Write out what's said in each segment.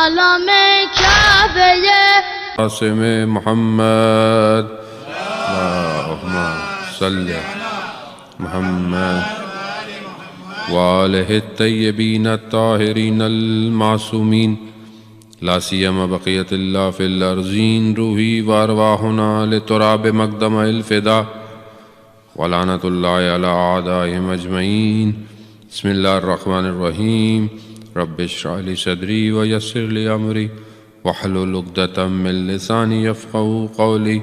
سلام کعبه قاسم محمد اللهم صل محمد وآلہ الطیبین الطاہرین المعصومین لا سیما بقیت اللہ فی الارضین روحی وارواحنا لتراب مقدم الفدا ولعنت اللہ علی اعدائهم اجمعین بسم اللہ الرحمن الرحیم رب اشرح لی صدری ویسر لی امری واحلل عقدۃ من لسانی یفقهوا قولی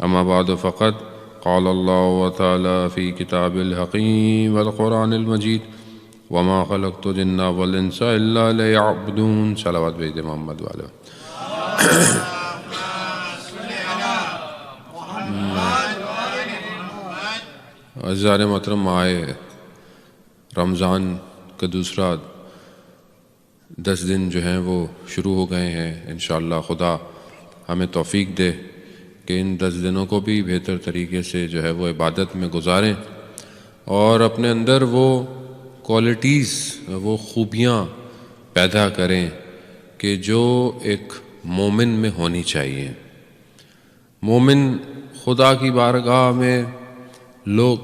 اما بعد فقد قال اللہ تعالی فی کتاب الحکیم والقرآن المجید وما خلقت الجن والانس الا لیعبدون صلوات بھیج محمد والے عزیزان محترم، ماہ رمضان کا دوسرا 10 دن جو ہیں وہ شروع ہو گئے ہیں۔ انشاءاللہ خدا ہمیں توفیق دے کہ ان 10 دنوں کو بھی بہتر طریقے سے جو ہے وہ عبادت میں گزاریں اور اپنے اندر وہ کوالٹیز، وہ خوبیاں پیدا کریں کہ جو ایک مومن میں ہونی چاہیے۔ مومن خدا کی بارگاہ میں لوگ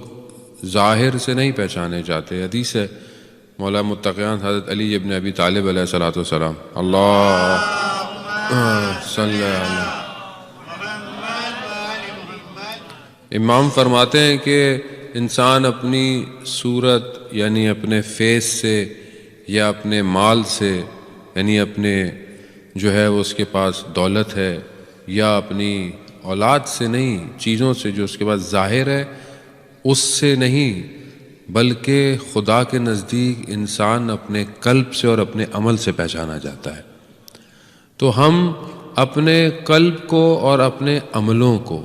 ظاہر سے نہیں پہچانے جاتے۔ حدیث ہے مولا متقیان حضرت علی ابن ابی طالب علیہ السلام اللہ صلی اللہ امام فرماتے ہیں کہ انسان اپنی صورت یعنی اپنے فیس سے یا اپنے مال سے یعنی اپنے جو ہے وہ اس کے پاس دولت ہے یا اپنی اولاد سے نہیں، چیزوں سے جو اس کے پاس ظاہر ہے اس سے نہیں، بلکہ خدا کے نزدیک انسان اپنے قلب سے اور اپنے عمل سے پہچانا جاتا ہے۔ تو ہم اپنے قلب کو اور اپنے عملوں کو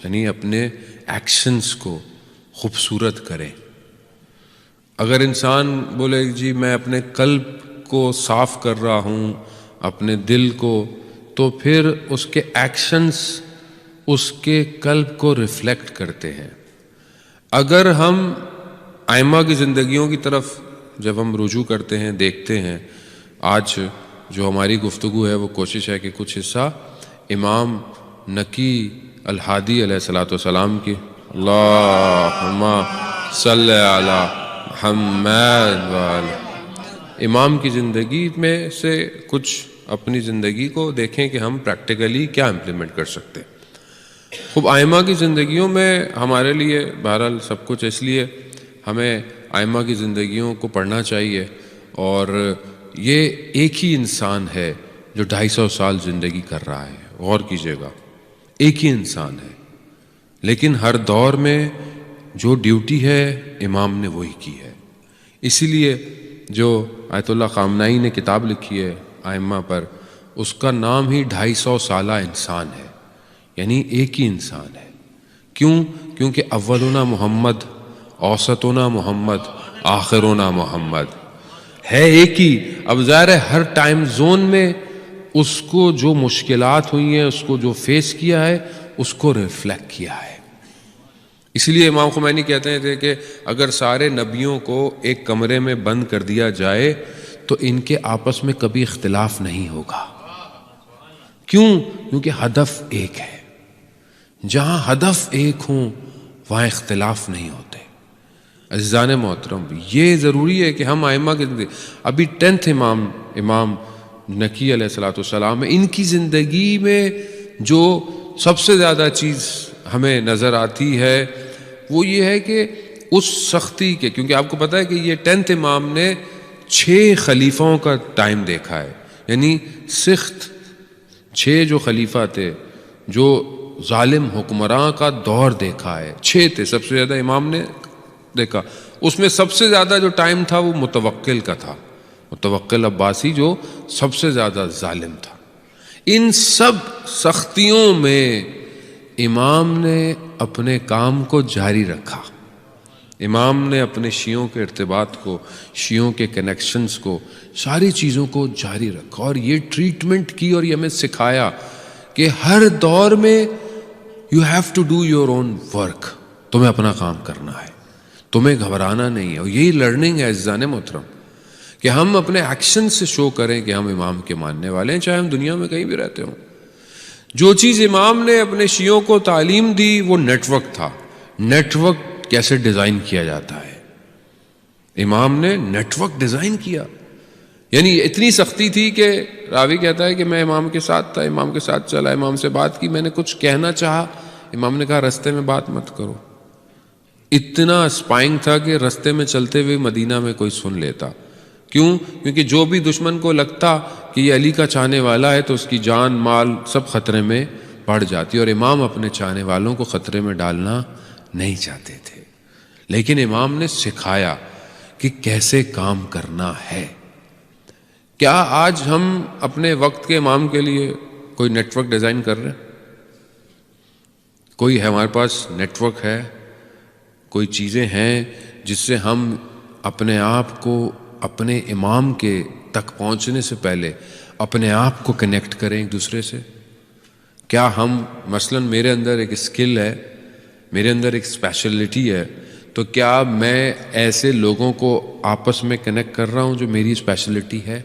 یعنی اپنے ایکشنز کو خوبصورت کریں۔ اگر انسان بولے جی میں اپنے قلب کو صاف کر رہا ہوں، اپنے دل کو، تو پھر اس کے ایکشنز اس کے قلب کو ریفلیکٹ کرتے ہیں۔ اگر ہم ائمہ کی زندگیوں کی طرف جب ہم رجوع کرتے ہیں، دیکھتے ہیں، آج جو ہماری گفتگو ہے وہ کوشش ہے کہ کچھ حصہ امام نقی الہادی علیہ السلام کی اللہم صلی علی محمد وعلی امام کی زندگی میں سے کچھ اپنی زندگی کو دیکھیں کہ ہم پریکٹیکلی کیا امپلیمنٹ کر سکتے ہیں۔ خوب ائمہ کی زندگیوں میں ہمارے لیے بہرحال سب کچھ، اس لیے ہمیں ائمہ کی زندگیوں کو پڑھنا چاہیے۔ اور یہ ایک ہی انسان ہے جو 250 سال زندگی کر رہا ہے، غور کیجیے گا، ایک ہی انسان ہے، لیکن ہر دور میں جو ڈیوٹی ہے امام نے وہی کی ہے۔ اسی لیے جو آیت اللہ خامنائی نے کتاب لکھی ہے ائمہ پر، اس کا نام ہی 250 سالہ انسان ہے، یعنی ایک ہی انسان ہے۔ کیوں؟ کیونکہ اولنا محمد، اوسطنا محمد، آخرنا محمد ہے ایک ہی۔ اب ظاہر ہے ہر ٹائم زون میں اس کو جو مشکلات ہوئی ہیں، اس کو جو فیس کیا ہے، اس کو ریفلیکٹ کیا ہے۔ اس لیے امام خمینی کہتے تھے کہ اگر سارے نبیوں کو ایک کمرے میں بند کر دیا جائے تو ان کے آپس میں کبھی اختلاف نہیں ہوگا۔ کیوں؟ کیونکہ ہدف ایک ہے۔ جہاں ہدف ایک ہوں وہاں اختلاف نہیں ہوتے۔ عزیزان محترم، یہ ضروری ہے کہ ہم ائمہ کے ابھی 10th امام نقی علیہ السلام ان کی زندگی میں جو سب سے زیادہ چیز ہمیں نظر آتی ہے وہ یہ ہے کہ اس سختی کے، کیونکہ آپ کو پتہ ہے کہ یہ 10th امام نے 6 خلیفوں کا ٹائم دیکھا ہے، یعنی سخت 6 جو خلیفہ تھے، جو ظالم حکمراں کا دور دیکھا ہے، 6 تھے سب سے زیادہ امام نے دیکھا۔ اس میں سب سے زیادہ جو ٹائم تھا وہ متوکل کا تھا، متوکل عباسی جو سب سے زیادہ ظالم تھا۔ ان سب سختیوں میں امام نے اپنے کام کو جاری رکھا۔ امام نے اپنے شیعوں کے ارتباط کو، شیعوں کے کنیکشنز کو، ساری چیزوں کو جاری رکھا اور یہ ٹریٹمنٹ کی اور یہ ہمیں سکھایا کہ ہر دور میں you have to do your own work, تمہیں اپنا کام کرنا ہے، تمہیں گھبرانا نہیں ہے۔ اور یہی لرننگ ہے عزیزان محترم کہ ہم اپنے ایکشن سے شو کریں کہ ہم امام کے ماننے والے ہیں، چاہے ہم دنیا میں کہیں بھی رہتے ہوں۔ جو چیز امام نے اپنے شیعوں کو تعلیم دی وہ نیٹ ورک تھا، نیٹ ورک کیسے ڈیزائن کیا جاتا ہے، امام نے نیٹ ورک ڈیزائن کیا۔ یعنی اتنی سختی تھی کہ راوی کہتا ہے کہ میں امام کے ساتھ تھا، امام کے ساتھ چلا، امام سے بات کی، میں نے کچھ کہنا چاہا، امام نے کہا رستے میں بات مت کرو۔ اتنا اسپائنگ تھا کہ رستے میں چلتے ہوئے مدینہ میں کوئی سن لیتا۔ کیوں؟ کیونکہ جو بھی دشمن کو لگتا کہ یہ علی کا چاہنے والا ہے تو اس کی جان مال سب خطرے میں پڑ جاتی، اور امام اپنے چاہنے والوں کو خطرے میں ڈالنا نہیں چاہتے تھے۔ لیکن امام نے سکھایا کہ کیسے کام کرنا ہے۔ کیا آج ہم اپنے وقت کے امام کے لیے کوئی نیٹ ورک ڈیزائن کر رہے ہیں؟ کوئی ہے ہمارے پاس نیٹ ورک ہے، کوئی چیزیں ہیں جس سے ہم اپنے آپ کو اپنے امام کے تک پہنچنے سے پہلے اپنے آپ کو کنیکٹ کریں ایک دوسرے سے؟ کیا ہم مثلاً میرے اندر ایک اسکل ہے، میرے اندر ایک اسپیشلٹی ہے، تو کیا میں ایسے لوگوں کو آپس میں کنیکٹ کر رہا ہوں جو میری اسپیشلٹی ہے؟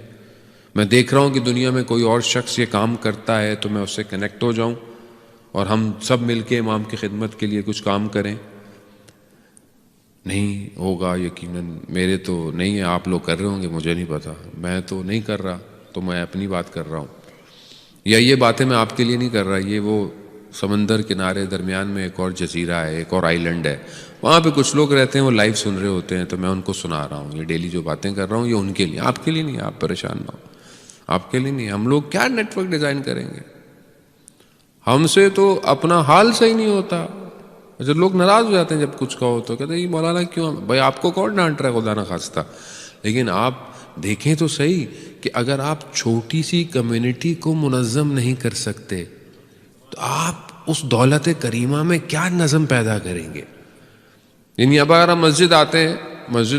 میں دیکھ رہا ہوں کہ دنیا میں کوئی اور شخص یہ کام کرتا ہے تو میں اس سے کنیکٹ ہو جاؤں اور ہم سب مل کے امام کی خدمت کے لیے کچھ کام کریں؟ نہیں ہوگا یقیناً، میرے تو نہیں ہے، آپ لوگ کر رہے ہوں گے، مجھے نہیں پتا، میں تو نہیں کر رہا، تو میں اپنی بات کر رہا ہوں، یا یہ باتیں میں آپ کے لیے نہیں کر رہا، یہ وہ سمندر کنارے درمیان میں ایک اور جزیرہ ہے، ایک اور آئی لینڈ ہے، وہاں پہ کچھ لوگ رہتے ہیں، وہ لائیو سن رہے ہوتے ہیں، تو میں ان کو سنا رہا ہوں، یہ ڈیلی جو باتیں کر رہا ہوں یہ ان کے لیے، آپ کے لیے نہیں، آپ پریشان نہ ہو، آپ کے لیے نہیں۔ ہم لوگ کیا نیٹ ورک ڈیزائن کریں گے؟ ہم سے تو اپنا حال صحیح نہیں ہوتا، جب لوگ ناراض ہو جاتے ہیں جب کچھ کہو تو کہتے ہیں یہ مولانا کیوں؟ بھائی آپ کو کون ڈانٹ رہا ہے خدا نہ خواستہ؟ لیکن آپ دیکھیں تو صحیح کہ اگر آپ چھوٹی سی کمیونٹی کو منظم نہیں کر سکتے تو آپ اس دولت کریمہ میں کیا نظم پیدا کریں گے؟ یعنی اب اگر ہم مسجد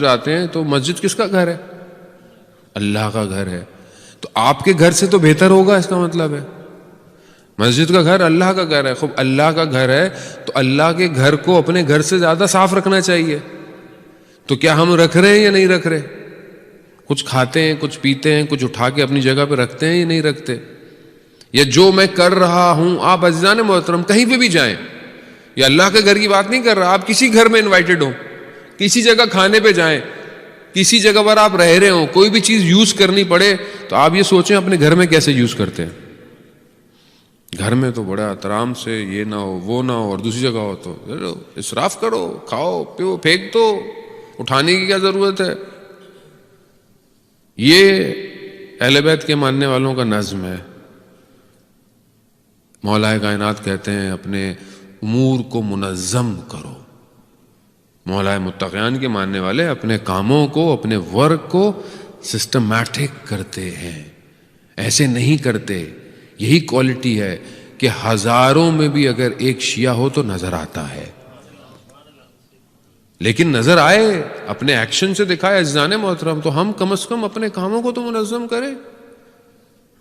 آتے ہیں تو مسجد کس کا گھر ہے؟ اللہ کا گھر ہے، تو آپ کے گھر سے تو بہتر ہوگا، اس کا مطلب ہے مسجد کا گھر اللہ کا گھر ہے۔ خوب اللہ کا گھر ہے تو اللہ کے گھر کو اپنے گھر سے زیادہ صاف رکھنا چاہیے، تو کیا ہم رکھ رہے ہیں یا نہیں رکھ رہے؟ کچھ کھاتے ہیں، کچھ پیتے ہیں، کچھ اٹھا کے اپنی جگہ پہ رکھتے ہیں یا نہیں رکھتے؟ یا جو میں کر رہا ہوں، آپ عزیزان محترم کہیں پہ بھی جائیں، یا اللہ کے گھر کی بات نہیں کر رہا، آپ کسی گھر میں انوائٹڈ ہوں، کسی جگہ کھانے پہ جائیں، کسی جگہ پر آپ رہ رہے ہوں، کوئی بھی چیز یوز کرنی پڑے تو آپ یہ سوچیں اپنے گھر میں کیسے یوز کرتے ہیں۔ گھر میں تو بڑا احترام سے، یہ نہ ہو وہ نہ ہو، اور دوسری جگہ ہو تو اسراف کرو، کھاؤ پیو، پھینک دو، اٹھانے کی کیا ضرورت ہے؟ یہ اہل بیت کے ماننے والوں کا نظم ہے۔ مولا کائنات کہتے ہیں اپنے امور کو منظم کرو۔ مولا متقیان کے ماننے والے اپنے کاموں کو، اپنے ورک کو سسٹمیٹک کرتے ہیں، ایسے نہیں کرتے۔ یہی کوالٹی ہے کہ ہزاروں میں بھی اگر ایک شیعہ ہو تو نظر آتا ہے، لیکن نظر آئے، اپنے ایکشن سے دکھائے۔ عزیزان محترم، تو ہم کم از کم اپنے کاموں کو تو منظم کریں۔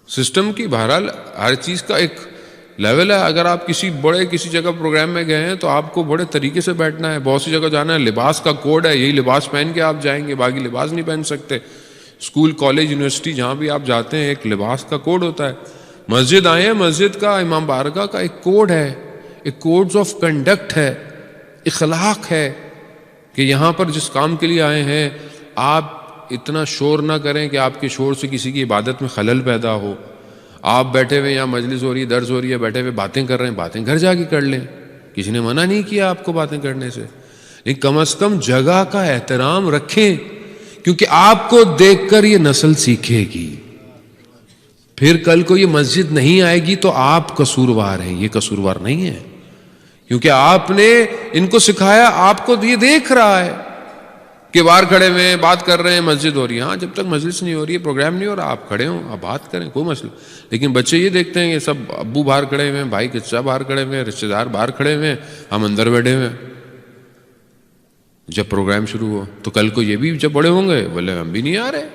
سسٹم کی بہرحال ہر چیز کا ایک لیول ہے۔ اگر آپ کسی جگہ پروگرام میں گئے ہیں تو آپ کو بڑے طریقے سے بیٹھنا ہے، بہت سی جگہ جانا ہے، لباس کا کوڈ ہے، یہی لباس پہن کے آپ جائیں گے، باقی لباس نہیں پہن سکتے۔ اسکول، کالج، یونیورسٹی جہاں بھی آپ جاتے ہیں ایک لباس کا کوڈ ہوتا ہے۔ مسجد آئے ہیں، مسجد کا، امام بارگاہ کا ایک کوڈ ہے، ایک کوڈز آف کنڈکٹ ہے، اخلاق ہے کہ یہاں پر جس کام کے لیے آئے ہیں آپ اتنا شور نہ کریں کہ آپ کے شور سے کسی کی عبادت میں خلل پیدا ہو۔ آپ بیٹھے ہوئے یہاں مجلس ہو رہی ہے، درس ہو رہی ہے، بیٹھے ہوئے باتیں کر رہے ہیں، باتیں گھر جا کے کر لیں، کسی نے منع نہیں کیا آپ کو باتیں کرنے سے، لیکن کم از کم جگہ کا احترام رکھیں، کیونکہ آپ کو دیکھ کر یہ نسل سیکھے گی۔ پھر کل کو یہ مسجد نہیں آئے گی تو آپ قصوروار ہیں، یہ قصوروار نہیں ہے، کیونکہ آپ نے ان کو سکھایا، آپ کو یہ دیکھ رہا ہے کہ باہر کھڑے ہوئے بات کر رہے ہیں، مسجد ہو رہی ہے۔ ہاں، جب تک مجلس نہیں ہو رہی ہے، پروگرام نہیں ہو رہا، آپ کھڑے ہوں، آپ بات کریں، کوئی مسئلہ۔ لیکن بچے یہ دیکھتے ہیں کہ سب ابو باہر کھڑے ہوئے ہیں، بھائی چچا باہر کھڑے ہوئے ہیں، رشتے دار باہر کھڑے ہوئے ہیں، ہم اندر بیٹھے ہوئے ہیں۔ جب پروگرام شروع ہو تو کل کو یہ بھی جب بڑے ہوں گے بولے ہم بھی نہیں آ رہے۔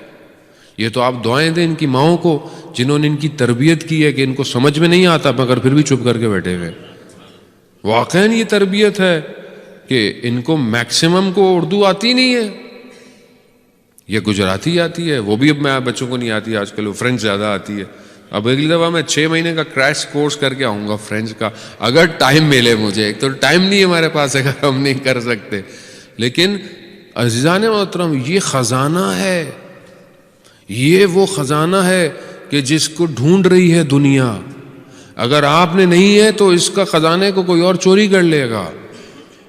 یہ تو آپ دعائیں دیں ان کی ماؤں کو جنہوں نے ان کی تربیت کی ہے کہ ان کو سمجھ میں نہیں آتا مگر پھر بھی چپ کر کے بیٹھے ہوئے۔ واقعاً یہ تربیت ہے کہ ان کو میکسیمم کو اردو آتی نہیں ہے، یہ گجراتی آتی ہے، وہ بھی اب میں بچوں کو نہیں آتی آج کل، وہ فرینچ زیادہ آتی ہے. اب اگلی دفعہ میں 6 مہینے کا کریش کورس کر کے آؤں گا فرینچ کا، اگر ٹائم ملے مجھے. ایک تو ٹائم نہیں ہے ہمارے پاس، اگر ہم نہیں کر سکتے. لیکن عزیزان محترم، یہ خزانہ ہے، یہ وہ خزانہ ہے کہ جس کو ڈھونڈ رہی ہے دنیا. اگر آپ نے نہیں ہے تو اس کا خزانے کو کوئی اور چوری کر لے گا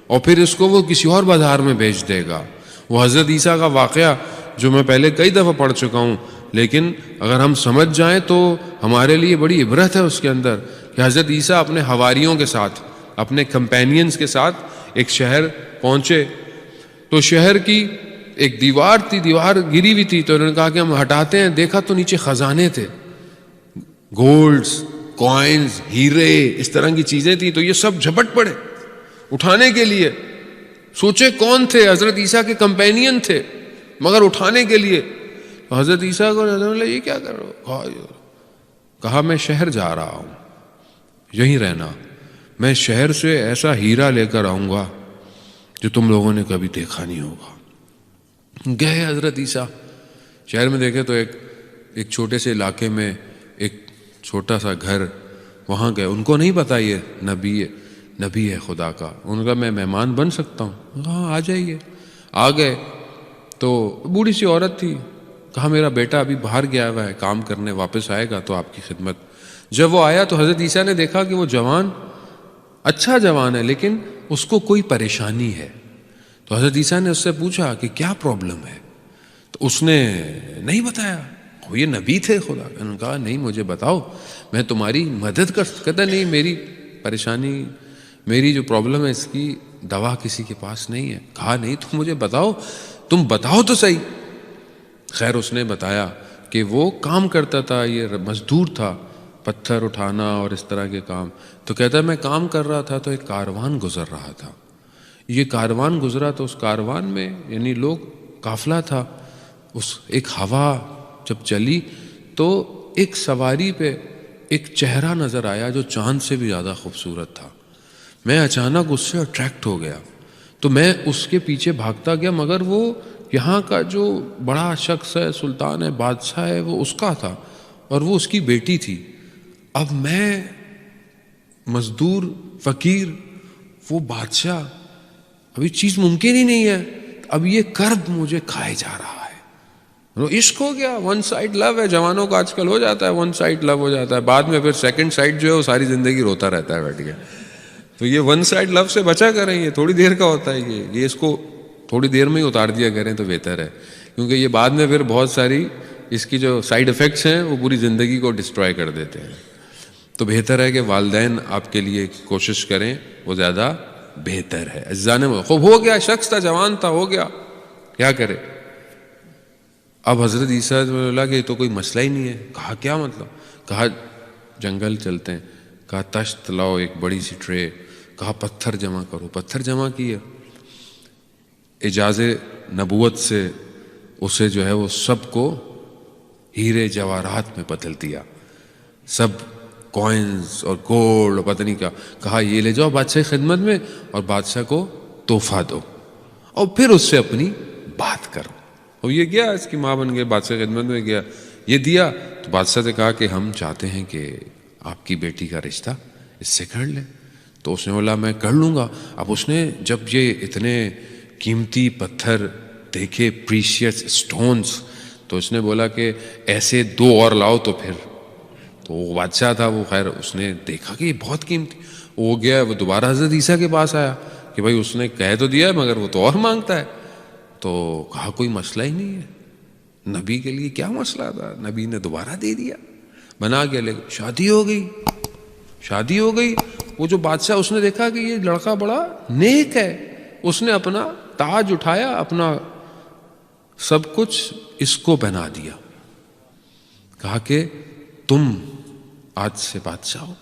اور پھر اس کو وہ کسی اور بازار میں بیچ دے گا. وہ حضرت عیسیٰ کا واقعہ جو میں پہلے کئی دفعہ پڑھ چکا ہوں، لیکن اگر ہم سمجھ جائیں تو ہمارے لیے بڑی عبرت ہے اس کے اندر کہ حضرت عیسیٰ اپنے حواریوں کے ساتھ، اپنے کمپینینز کے ساتھ ایک شہر پہنچے. تو شہر کی ایک دیوار تھی، دیوار گری ہوئی تھی، تو انہوں نے کہا کہ ہم ہٹاتے ہیں. دیکھا تو نیچے خزانے تھے، گولڈز، کوائنز، ہیرے، اس طرح کی چیزیں تھیں. تو یہ سب جھپٹ پڑے اٹھانے کے لیے. سوچے کون تھے؟ حضرت عیسیٰ کے کمپینین تھے، مگر اٹھانے کے لیے. حضرت عیسیٰ کو یہ کیا کر رہے ہو؟ کہا میں شہر جا رہا ہوں، یہیں رہنا. میں شہر سے ایسا ہیرا لے کر آؤں گا جو تم لوگوں نے کبھی دیکھا نہیں ہوگا. گئے حضرت عیسیٰ شہر میں، دیکھے تو ایک چھوٹے سے علاقے میں ایک چھوٹا سا گھر، وہاں گئے. ان کو نہیں پتا یہ نبی ہے خدا کا. ان کا میں مہمان بن سکتا ہوں؟ ہاں آ جائیے. آ گئے تو بوڑھی سی عورت تھی. کہا میرا بیٹا ابھی باہر گیا ہوا ہے کام کرنے، واپس آئے گا تو آپ کی خدمت. جب وہ آیا تو حضرت عیسیٰ نے دیکھا کہ وہ جوان، اچھا جوان ہے، لیکن اس کو کوئی پریشانی ہے. تو حضرت عیسیٰ نے اس سے پوچھا کہ کیا پرابلم ہے؟ تو اس نے نہیں بتایا. وہ یہ نبی تھے خدا. انہوں نے کہا نہیں مجھے بتاؤ، میں تمہاری مدد کر سکتا. نہیں، میری پریشانی، میری جو پرابلم ہے اس کی دوا کسی کے پاس نہیں ہے. کہا نہیں تم مجھے بتاؤ، تم بتاؤ تو صحیح. خیر اس نے بتایا کہ وہ کام کرتا تھا، یہ مزدور تھا، پتھر اٹھانا اور اس طرح کے کام. تو کہتا ہے میں کام کر رہا تھا تو ایک کاروان گزر رہا تھا. یہ کاروان گزرا تو اس کاروان میں یعنی لوگ، قافلہ تھا. اس ایک ہوا جب چلی تو ایک سواری پہ ایک چہرہ نظر آیا جو چاند سے بھی زیادہ خوبصورت تھا. میں اچانک اس سے اٹریکٹ ہو گیا تو میں اس کے پیچھے بھاگتا گیا، مگر وہ یہاں کا جو بڑا شخص ہے، سلطان ہے، بادشاہ ہے، وہ اس کا تھا اور وہ اس کی بیٹی تھی. اب میں مزدور، فقیر، وہ بادشاہ، ابھی چیز ممکن ہی نہیں ہے. اب یہ کرب مجھے کھائے جا رہا ہے. عشق ہو گیا، ون سائڈ لو ہے. جوانوں کا آج کل ہو جاتا ہے، ون سائڈ لو ہو جاتا ہے، بعد میں پھر سیکنڈ سائڈ جو ہے وہ ساری زندگی روتا رہتا ہے بیٹھ کے. تو یہ ون سائڈ لو سے بچا کریں، یہ تھوڑی دیر کا ہوتا ہے. یہ اس کو تھوڑی دیر میں ہی اتار دیا کریں تو بہتر ہے، کیونکہ یہ بعد میں پھر بہت ساری اس کی جو سائیڈ افیکٹس ہیں وہ پوری زندگی کو ڈسٹرائے کر دیتے ہیں. تو بہتر ہے کہ والدین آپ کے لیے کوشش کریں، وہ زیادہ بہتر ہے. عزیزان خوب ہو گیا، شخص تھا، جوان تھا، ہو گیا، کیا کرے. اب حضرت عیسیٰ اللہ کہ یہ تو کوئی مسئلہ ہی نہیں ہے. کہا کیا مطلب؟ کہا جنگل چلتے ہیں. کہا تشت لاؤ، ایک بڑی سی ٹرے. کہا پتھر جمع کرو. پتھر جمع کیے. اجازے نبوت سے اسے جو ہے وہ سب کو ہیرے جواہرات میں بدل دیا، سب کوائنز اور گولڈ اور پتہ نہیں کیا. کہا یہ لے جاؤ بادشاہ کی خدمت میں اور بادشاہ کو تحفہ دو اور پھر اس سے اپنی بات کرو. اور یہ گیا، اس کی ماں بن گیا، بادشاہ کی خدمت میں گیا، یہ دیا. تو بادشاہ سے کہا کہ ہم چاہتے ہیں کہ آپ کی بیٹی کا رشتہ اس سے کر لیں. تو اس نے بولا میں کر لوں گا. اب اس نے جب یہ اتنے قیمتی پتھر دیکھے، پریشیس سٹونز، تو اس نے بولا کہ ایسے 2 اور لاؤ. تو پھر تو وہ بادشاہ تھا، وہ خیر اس نے دیکھا کہ یہ بہت قیمتی. وہ گیا، وہ دوبارہ حضرت عیسیٰ کے پاس آیا کہ بھائی اس نے کہہ تو دیا مگر وہ تو اور مانگتا ہے. تو کہا کوئی مسئلہ ہی نہیں ہے، نبی کے لیے کیا مسئلہ تھا. نبی نے دوبارہ دے دیا، بنا کے لے گئے. شادی ہو گئی، شادی ہو گئی. وہ جو بادشاہ، اس نے دیکھا کہ یہ لڑکا بڑا نیک ہے. اس نے اپنا تاج اٹھایا، اپنا سب کچھ اس کو پہنا دیا. کہا کہ تم آج سے بادشاہ ہو،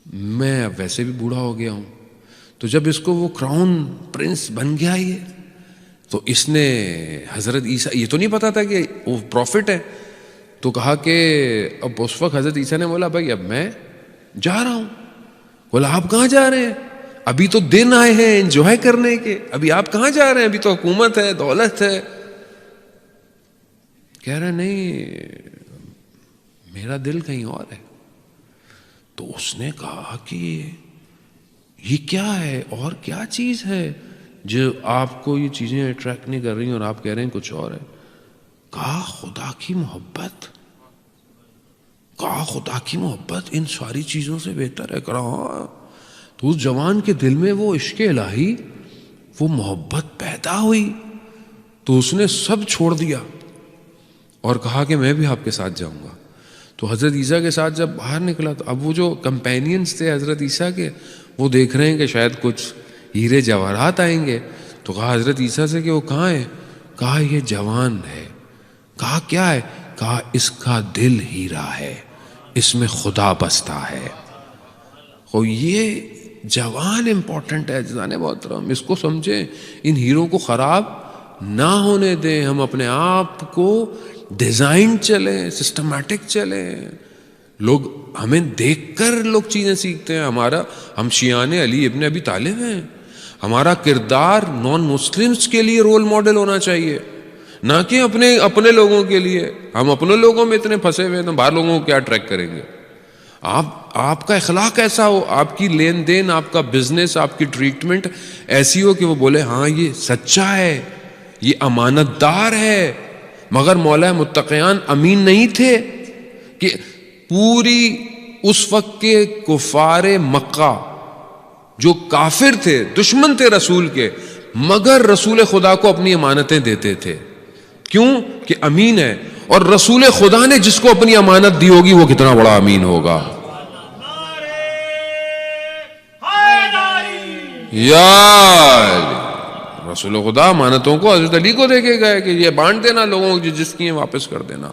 میں اب ویسے بھی بوڑھا ہو گیا ہوں. تو جب اس کو وہ کراؤن پرنس بن گیا یہ، تو اس نے حضرت عیسیٰ، یہ تو نہیں پتا تھا کہ وہ پروفٹ ہے، تو کہا کہ اب اس وقت حضرت عیسیٰ نے بولا بھائی اب میں جا رہا ہوں. بولا آپ کہاں جا رہے ہیں؟ ابھی تو دن آئے ہیں انجوائے کرنے کے، ابھی آپ کہاں جا رہے ہیں؟ ابھی تو حکومت ہے، دولت ہے. کہہ رہا نہیں میرا دل کہیں اور ہے. تو اس نے کہا کہ یہ کیا ہے اور کیا چیز ہے جو آپ کو یہ چیزیں اٹریکٹ نہیں کر رہی اور آپ کہہ رہے ہیں کچھ اور ہے. کہا خدا کی محبت. کہا خدا کی محبت ان ساری چیزوں سے بہتر ہے. کہا تو اس جوان کے دل میں وہ عشق الہی، وہ محبت پیدا ہوئی تو اس نے سب چھوڑ دیا اور کہا کہ میں بھی آپ کے ساتھ جاؤں گا. تو حضرت عیسیٰ کے ساتھ جب باہر نکلا تو اب وہ جو کمپینینز تھے حضرت عیسیٰ کے، وہ دیکھ رہے ہیں کہ شاید کچھ ہیرے جواہرات آئیں گے. تو کہا حضرت عیسیٰ سے کہ وہ کہاں ہے؟ کہا یہ جوان ہے. کہا کیا ہے؟ کہا اس کا دل ہیرا ہے، اس میں خدا بستا ہے. اور یہ جوان امپورٹنٹ ہے جانے محترم، اس کو سمجھیں، ان ہیروں کو خراب نہ ہونے دیں. ہم اپنے آپ کو ڈیزائن چلیں، سسٹمیٹک چلیں. لوگ ہمیں دیکھ کر لوگ چیزیں سیکھتے ہیں. ہم شیعان علی ابن ابی طالب ہیں. ہمارا کردار نان مسلمز کے لیے رول ماڈل ہونا چاہیے، نہ کہ اپنے لوگوں کے لیے. ہم اپنے لوگوں میں اتنے پھنسے ہوئے تو باہر لوگوں کو کیا ٹریک کریں گے؟ آپ کا اخلاق ایسا ہو، آپ کی لین دین، آپ کا بزنس، آپ کی ٹریٹمنٹ ایسی ہو کہ وہ بولے ہاں یہ سچا ہے، یہ امانت دار ہے. مگر مولا متقیان امین نہیں تھے کہ پوری اس وقت کے کفار مکہ جو کافر تھے، دشمن تھے رسول کے، مگر رسول خدا کو اپنی امانتیں دیتے تھے. کیوں؟ کہ امین ہے. اور رسول خدا نے جس کو اپنی امانت دی ہوگی وہ کتنا بڑا امین ہوگا. یا رسول خدا امانتوں کو حضرت علی کو دے کے گئے کہ یہ بانٹ دینا لوگوں کو، جس کی ہیں واپس کر دینا.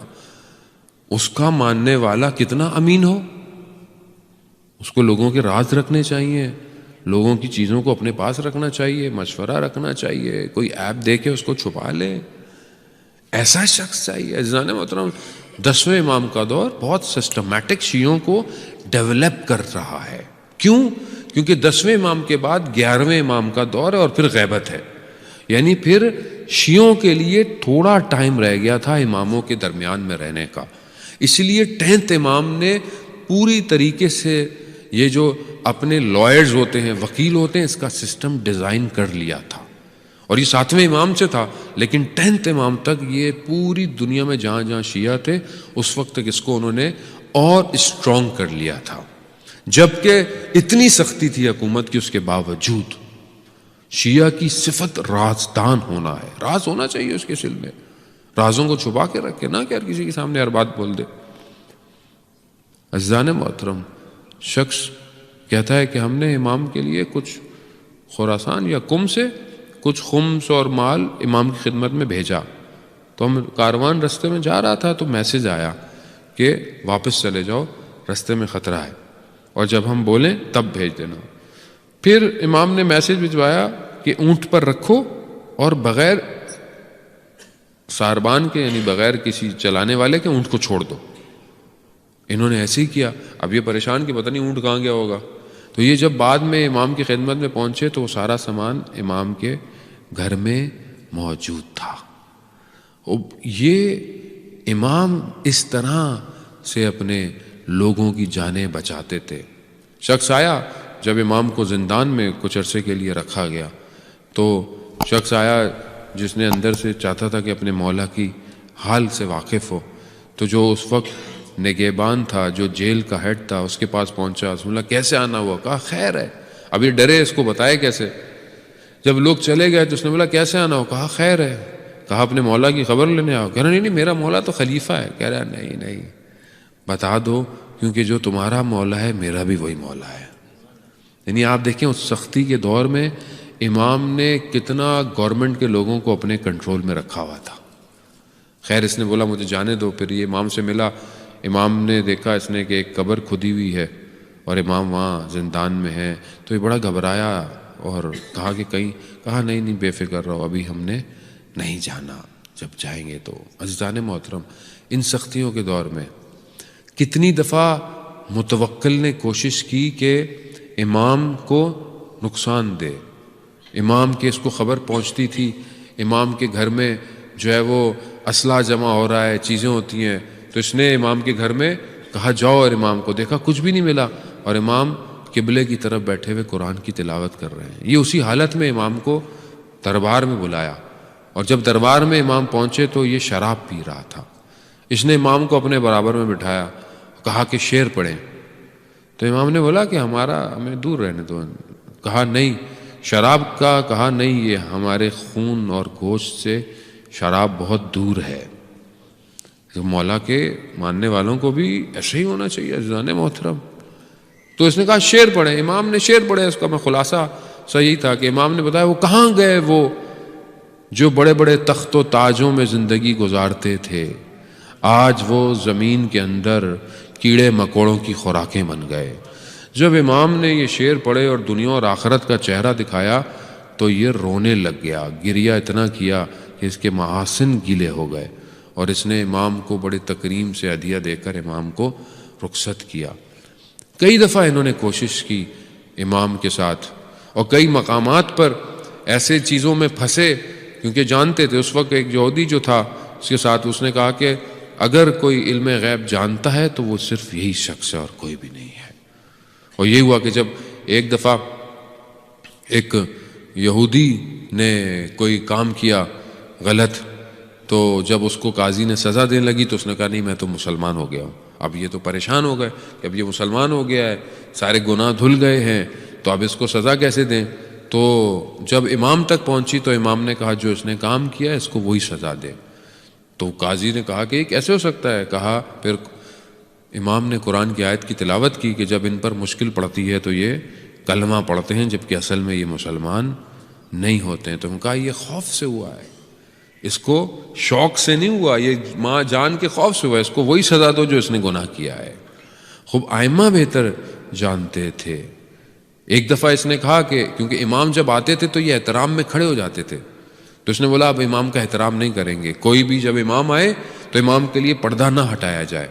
اس کا ماننے والا کتنا امین ہو. اس کو لوگوں کے راز رکھنے چاہیے، لوگوں کی چیزوں کو اپنے پاس رکھنا چاہیے، مشورہ رکھنا چاہیے. کوئی ایپ دے کے اس کو چھپا لے، ایسا شخص چاہیے. عزیزان محترم، 10ویں امام کا دور بہت سسٹمیٹک شیعوں کو ڈیولپ کر رہا ہے. کیوں؟ کیونکہ 10ویں امام کے بعد 11ویں امام کا دور ہے اور پھر غیبت ہے. یعنی پھر شیعوں کے لیے تھوڑا ٹائم رہ گیا تھا اماموں کے درمیان میں رہنے کا. اس لیے 10th امام نے پوری طریقے سے یہ جو اپنے لائرز ہوتے ہیں، وکیل ہوتے ہیں، اس کا سسٹم ڈیزائن کر لیا تھا. اور یہ 7ویں امام سے تھا، لیکن 10th امام تک یہ پوری دنیا میں جہاں جہاں شیعہ تھے اس وقت تک اس کو انہوں نے اور اسٹرانگ کر لیا تھا. جبکہ اتنی سختی تھی حکومت کی، اس کے باوجود شیعہ کی صفت رازدان ہونا ہے. راز ہونا چاہیے اس کے دل میں، رازوں کو چھپا کے رکھے، نہ کہ ہر کسی کے سامنے ہر بات بول دے. عزیزان محترم، شخص کہتا ہے کہ ہم نے امام کے لیے کچھ خراسان یا قم سے کچھ خمس اور مال امام کی خدمت میں بھیجا. تو ہم کاروان رستے میں جا رہا تھا تو میسج آیا کہ واپس چلے جاؤ، رستے میں خطرہ ہے، اور جب ہم بولیں تب بھیج دینا. پھر امام نے میسج بھجوایا کہ اونٹ پر رکھو اور بغیر ساربان کے، یعنی بغیر کسی چلانے والے کے اونٹ کو چھوڑ دو. انہوں نے ایسے ہی کیا. اب یہ پریشان کہ پتہ نہیں اونٹ کہاں گیا ہوگا. تو یہ جب بعد میں امام کی خدمت میں پہنچے تو وہ سارا سامان امام کے گھر میں موجود تھا. یہ امام اس طرح سے اپنے لوگوں کی جانیں بچاتے تھے. شخص آیا جب امام کو زندان میں کچھ عرصے کے لیے رکھا گیا، تو شخص آیا جس نے اندر سے چاہتا تھا کہ اپنے مولا کی حال سے واقف ہو. تو جو اس وقت نگہبان تھا، جو جیل کا ہیڈ تھا، اس کے پاس پہنچا. اس نے کیسے آنا ہوا؟ کہا خیر ہے. اب یہ ڈرے، اس کو بتائے کیسے. جب لوگ چلے گئے تو اس نے بولا کیسے آنا ہو؟ کہا خیر ہے. کہا اپنے مولا کی خبر لینے آؤ. کہہ رہا نہیں میرا مولا تو خلیفہ ہے. کہہ رہا نہیں بتا دو، کیونکہ جو تمہارا مولا ہے میرا بھی وہی مولا ہے. یعنی آپ دیکھیں اس سختی کے دور میں امام نے کتنا گورنمنٹ کے لوگوں کو اپنے کنٹرول میں رکھا ہوا تھا. خیر اس نے بولا مجھے جانے دو. پھر یہ امام سے ملا. امام نے دیکھا اس نے کہ ایک قبر کھدی ہوئی ہے اور امام وہاں زندان میں ہے. تو یہ بڑا گھبرایا اور کہا کہ کہیں، کہا نہیں بے فکر رہو، ابھی ہم نے نہیں جانا، جب جائیں گے تو. عزیزان محترم، ان سختیوں کے دور میں کتنی دفعہ متوکل نے کوشش کی کہ امام کو نقصان دے. امام کے اس کو خبر پہنچتی تھی، امام کے گھر میں جو ہے وہ اسلحہ جمع ہو رہا ہے، چیزیں ہوتی ہیں، تو اس نے امام کے گھر میں کہا جاؤ، اور امام کو دیکھا کچھ بھی نہیں ملا، اور امام قبلے کی طرف بیٹھے ہوئے قرآن کی تلاوت کر رہے ہیں۔ یہ اسی حالت میں امام کو دربار میں بلایا، اور جب دربار میں امام پہنچے تو یہ شراب پی رہا تھا۔ اس نے امام کو اپنے برابر میں بٹھایا، کہا کہ شعر پڑھیں، تو امام نے بولا کہ ہمیں دور رہنے دو۔ کہا نہیں، شراب کا کہا نہیں، یہ ہمارے خون اور گوشت سے شراب بہت دور ہے۔ تو مولا کے ماننے والوں کو بھی ایسے ہی ہونا چاہیے عزیزان محترم۔ تو اس نے کہا شعر پڑھیں، امام نے شعر پڑھے۔ اس کا میں خلاصہ صحیح تھا کہ امام نے بتایا وہ کہاں گئے وہ جو بڑے بڑے تخت و تاجوں میں زندگی گزارتے تھے، آج وہ زمین کے اندر کیڑے مکوڑوں کی خوراکیں بن گئے۔ جب امام نے یہ شعر پڑھے اور دنیا اور آخرت کا چہرہ دکھایا تو یہ رونے لگ گیا، گریہ اتنا کیا کہ اس کے محاسن گیلے ہو گئے، اور اس نے امام کو بڑے تکریم سے ہدیہ دے کر امام کو رخصت کیا۔ کئی دفعہ انہوں نے کوشش کی امام کے ساتھ، اور کئی مقامات پر ایسے چیزوں میں پھنسے، کیونکہ جانتے تھے اس وقت ایک یہودی جو تھا اس کے ساتھ، اس نے کہا کہ اگر کوئی علم غیب جانتا ہے تو وہ صرف یہی شخص ہے اور کوئی بھی نہیں ہے۔ اور یہی ہوا کہ جب ایک دفعہ ایک یہودی نے کوئی کام کیا غلط، تو جب اس کو قاضی نے سزا دینے لگی تو اس نے کہا نہیں میں تو مسلمان ہو گیا ہوں۔ اب یہ تو پریشان ہو گئے کہ اب یہ مسلمان ہو گیا ہے، سارے گناہ دھل گئے ہیں، تو اب اس کو سزا کیسے دیں؟ تو جب امام تک پہنچی تو امام نے کہا جو اس نے کام کیا ہے اس کو وہی سزا دے۔ تو قاضی نے کہا کہ یہ کیسے ہو سکتا ہے؟ کہا پھر امام نے قرآن کی آیت کی تلاوت کی کہ جب ان پر مشکل پڑتی ہے تو یہ کلمہ پڑھتے ہیں، جبکہ اصل میں یہ مسلمان نہیں ہوتے ہیں۔ تو ہم کہا یہ خوف سے ہوا ہے، اس کو شوق سے نہیں ہوا، یہ ماں جان کے خوف سے ہوا، اس کو وہی سزا دو جو اس نے گناہ کیا ہے۔ خوب ائمہ بہتر جانتے تھے۔ ایک دفعہ اس نے کہا کہ کیونکہ امام جب آتے تھے تو یہ احترام میں کھڑے ہو جاتے تھے، تو اس نے بولا اب امام کا احترام نہیں کریں گے، کوئی بھی جب امام آئے تو امام کے لیے پردہ نہ ہٹایا جائے،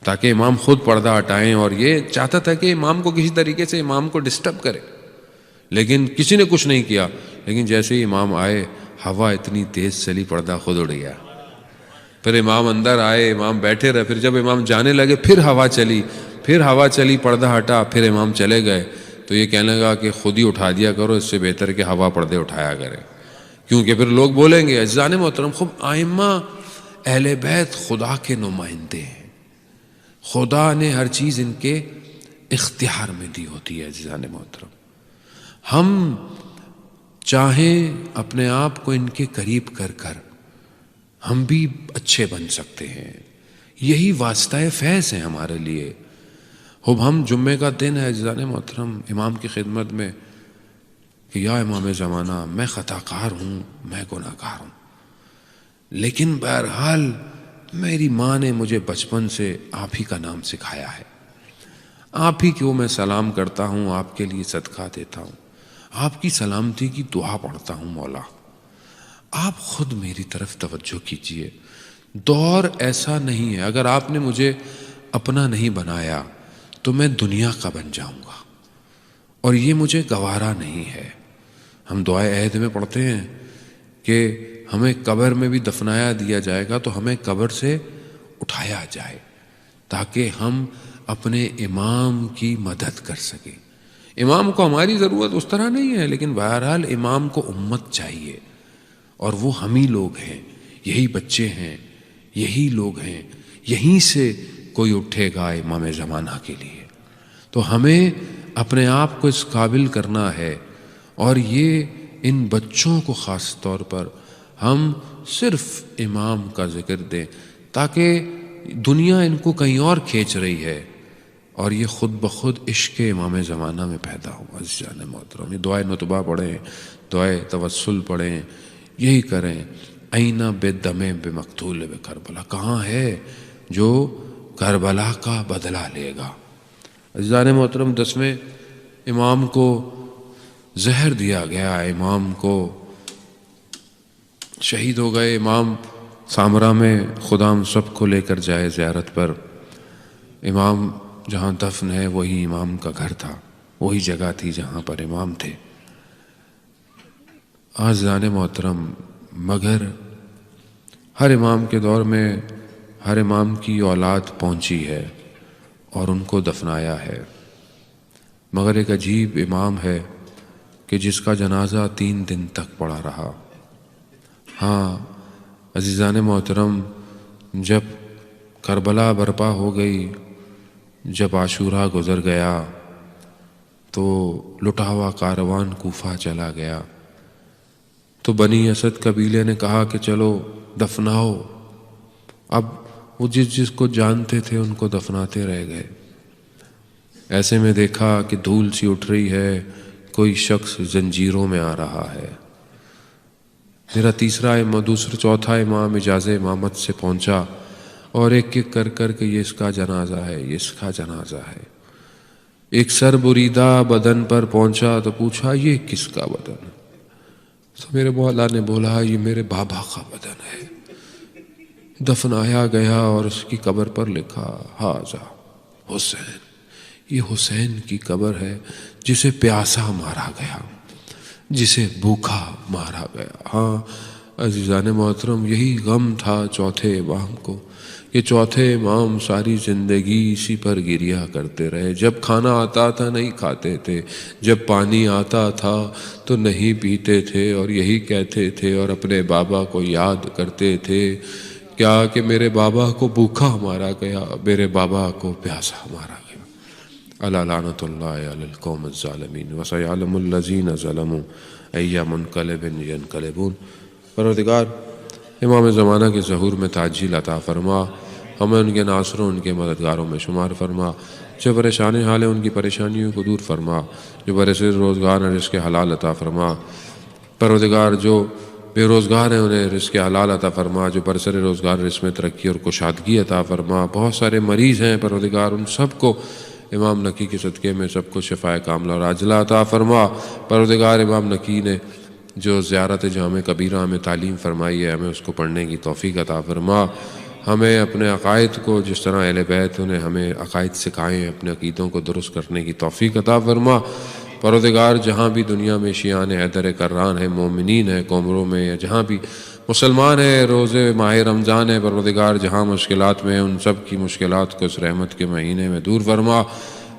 تاکہ امام خود پردہ ہٹائیں۔ اور یہ چاہتا تھا کہ امام کو کسی طریقے سے امام کو ڈسٹرب کرے، لیکن کسی نے کچھ نہیں کیا۔ لیکن جیسے ہی امام آئے ہوا اتنی تیز چلی پردہ خود اڑ گیا۔ پھر امام اندر آئے، امام بیٹھے رہے، پھر جب امام جانے لگے پھر ہوا چلی، پردہ ہٹا، پھر امام چلے گئے۔ تو یہ کہنے لگا کہ خود ہی اٹھا دیا کرو، اس سے بہتر کہ ہوا پردے اٹھایا کرے، کیونکہ پھر لوگ بولیں گے۔ عزیزان محترم، خوب ائمہ اہل بیت خدا کے نمائندے ہیں، خدا نے ہر چیز ان کے اختیار میں دی ہوتی ہے۔ عزیزان محترم، ہم چاہیں اپنے آپ کو ان کے قریب کر کر ہم بھی اچھے بن سکتے ہیں، یہی واسطہ فیض ہے ہمارے لیے۔ اب ہم جمعے کا دن ہے عزیزان محترم امام کی خدمت میں کہ یا امام زمانہ میں خطا کار ہوں، میں گناہ گار ہوں، لیکن بہرحال میری ماں نے مجھے بچپن سے آپ ہی کا نام سکھایا ہے، آپ ہی کو میں سلام کرتا ہوں، آپ کے لیے صدقہ دیتا ہوں، آپ کی سلامتی کی دعا پڑھتا ہوں، مولا آپ خود میری طرف توجہ کیجئے۔ دور ایسا نہیں ہے، اگر آپ نے مجھے اپنا نہیں بنایا تو میں دنیا کا بن جاؤں گا، اور یہ مجھے گوارا نہیں ہے۔ ہم دعائے عہد میں پڑھتے ہیں کہ ہمیں قبر میں بھی دفنایا دیا جائے گا تو ہمیں قبر سے اٹھایا جائے تاکہ ہم اپنے امام کی مدد کر سکیں۔ امام کو ہماری ضرورت اس طرح نہیں ہے، لیکن بہرحال امام کو امت چاہیے، اور وہ ہم ہی لوگ ہیں، یہی بچے ہیں، یہی لوگ ہیں، یہیں سے کوئی اٹھے گا امام زمانہ کے لیے۔ تو ہمیں اپنے آپ کو اس قابل کرنا ہے، اور یہ ان بچوں کو خاص طور پر ہم صرف امام کا ذکر دیں تاکہ دنیا ان کو کہیں اور کھینچ رہی ہے اور یہ خود بخود عشق امام زمانہ میں پیدا ہوا۔ عزیزان محترم، یہ دعائے نتبہ پڑھیں، دعائے توسل پڑھیں، یہی کریں۔ اینہ بے دمے بے مقتول بے کربلا، کہاں ہے جو کربلا کا بدلہ لے گا؟ عزیزان محترم، 10ویں امام کو زہر دیا گیا، امام کو شہید ہو گئے۔ امام سامرا میں خدا ہم سب کو لے کر جائے زیارت پر۔ امام جہاں دفن ہے وہی امام کا گھر تھا، وہی جگہ تھی جہاں پر امام تھے۔ عزیزان محترم، مگر ہر امام کے دور میں ہر امام کی اولاد پہنچی ہے اور ان کو دفنایا ہے، مگر ایک عجیب امام ہے کہ جس کا جنازہ 3 دن تک پڑا رہا۔ ہاں عزیزان محترم، جب کربلا برپا ہو گئی، جب عاشورہ گزر گیا تو لٹا ہوا کاروان کوفہ چلا گیا، تو بنی اسد قبیلے نے کہا کہ چلو دفناؤ۔ اب وہ جس کو جانتے تھے ان کو دفناتے رہ گئے۔ ایسے میں دیکھا کہ دھول سی اٹھ رہی ہے، کوئی شخص زنجیروں میں آ رہا ہے۔ میرا چوتھا امام اجازہ امامت سے پہنچا اور ایک ایک کر کے یہ اس کا جنازہ ہے، یہ اس کا جنازہ ہے۔ ایک سر بریدہ بدن پر پہنچا تو پوچھا یہ کس کا بدن ہے؟ تو میرے مولا نے بولا یہ میرے بابا کا بدن ہے۔ دفنایا گیا اور اس کی قبر پر لکھا ھذا حسین، یہ حسین کی قبر ہے جسے پیاسا مارا گیا، جسے بھوکا مارا گیا۔ ہاں عزیزان محترم، یہی غم تھا چوتھے امام کو۔ یہ چوتھے امام ساری زندگی اسی پر گریا کرتے رہے۔ جب کھانا آتا تھا نہیں کھاتے تھے، جب پانی آتا تھا تو نہیں پیتے تھے، اور یہی کہتے تھے اور اپنے بابا کو یاد کرتے تھے کیا کہ میرے بابا کو بھوکا مارا گیا، میرے بابا کو پیاسا مارا گیا۔ الا لعنۃ اللہ علی القوم الظالمین وسیعلم الذین ظلموا ای منقلب ینقلبون۔ پروردگار امام زمانہ کے ظہور میں تعجیل عطا فرما، ہمیں ان کے ناصروں ان کے مددگاروں میں شمار فرما، جو پریشان حال ہیں ان کی پریشانیوں کو دور فرما، جو برسر روزگار ہیں رزق حلال عطا فرما۔ پروردگار جو بے روزگار ہیں انہیں رزق حلال عطا فرما، جو برسر روزگار رزق میں ترقی اور کشادگی عطا فرما۔ بہت سارے مریض ہیں پروردگار، ان سب کو امام نقی کے صدقے میں سب کو شفائے کاملہ اور عاجلہ عطا فرما۔ پروردگار امام نقی نے جو زیارت جامع کبیرہ ہمیں تعلیم فرمائی ہے، ہمیں اس کو پڑھنے کی توفیق عطا فرما۔ ہمیں اپنے عقائد کو جس طرح اہل بیت نے ہمیں عقائد سکھائے ہیں، اپنے عقیدوں کو درست کرنے کی توفیق عطا فرما۔ پروردگار جہاں بھی دنیا میں شیعان حیدر کرران ہیں، مومنین ہیں قومروں میں، یا جہاں بھی مسلمان ہیں، روزے ماہ رمضان ہے، پروردگار جہاں مشکلات میں ہیں ان سب کی مشکلات کو اس رحمت کے مہینے میں دور فرما۔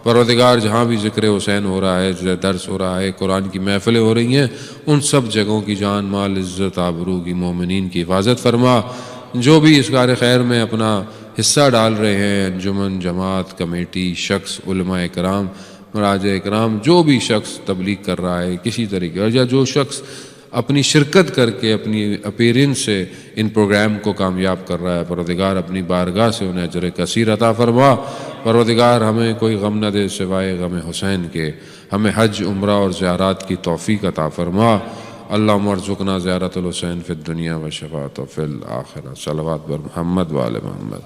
پروردگار جہاں بھی ذکر حسین ہو رہا ہے، درس ہو رہا ہے، قرآن کی محفلیں ہو رہی ہیں، ان سب جگہوں کی جان مال عزت آبرو کی مومنین کی حفاظت فرما۔ جو بھی اس کار خیر میں اپنا حصہ ڈال رہے ہیں، انجمن، جماعت، کمیٹی، شخص، علماء اکرام، مراجع اکرام، جو بھی شخص تبلیغ کر رہا ہے کسی طریقے، یا جو شخص اپنی شرکت کر کے اپنی اپیرنس سے ان پروگرام کو کامیاب کر رہا ہے، پروردگار اپنی بارگاہ سے انہیں اجر کثیر عطا فرما۔ پروردگار ہمیں کوئی غم نہ دے سوائے غم حسین کے، ہمیں حج، عمرہ اور زیارات کی توفیق عطا فرما۔ اللہم ارزقنا زیارت الحسین فی الدنیا و شفاعت فی الآخرہ۔ صلوات بر محمد و آل محمد۔